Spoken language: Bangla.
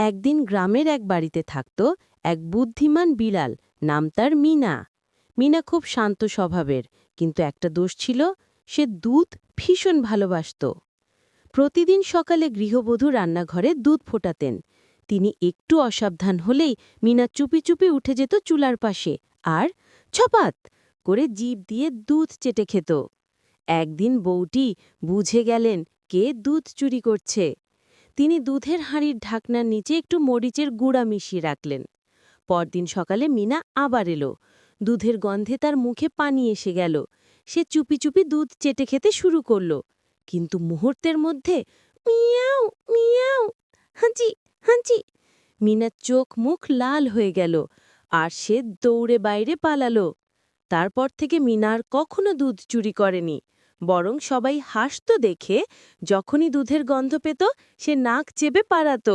একদিন গ্রামের এক বাড়িতে থাকত এক বুদ্ধিমান বিড়াল, নাম তার মিনা। মিনা খুব শান্ত স্বভাবের, কিন্তু একটা দোষ ছিল, সে দুধ ভীষণ ভালোবাসত। প্রতিদিন সকালে গৃহবধূ রান্নাঘরে দুধ ফোটাতেন। তিনি একটু অসাবধান হলেই মিনা চুপি চুপি উঠে যেত চুলার পাশে আর ছপাত করে জিভ দিয়ে দুধ চেটে খেত। একদিন বউটি বুঝে গেলেন কে দুধ চুরি করছে। তিনি দুধের হাঁড়ির ঢাকনার নিচে একটু মরিচের গুঁড়া মিশিয়ে রাখলেন। পরদিন সকালে মিনা আবার এলো। দুধের গন্ধে তার মুখে পানি এসে গেল। সে চুপি চুপি দুধ চেটে খেতে শুরু করল, কিন্তু মুহূর্তের মধ্যে মিয়াও মিয়াও, হাঁচি হাঁচি। মিনার চোখ মুখ লাল হয়ে গেল আর সে দৌড়ে বাইরে পালালো। তারপর থেকে মিনা আর কখনো দুধ চুরি করেনি, বরং সবাই হাসত দেখে। যখনই দুধের গন্ধ পেত সে নাক চেপে পালাত।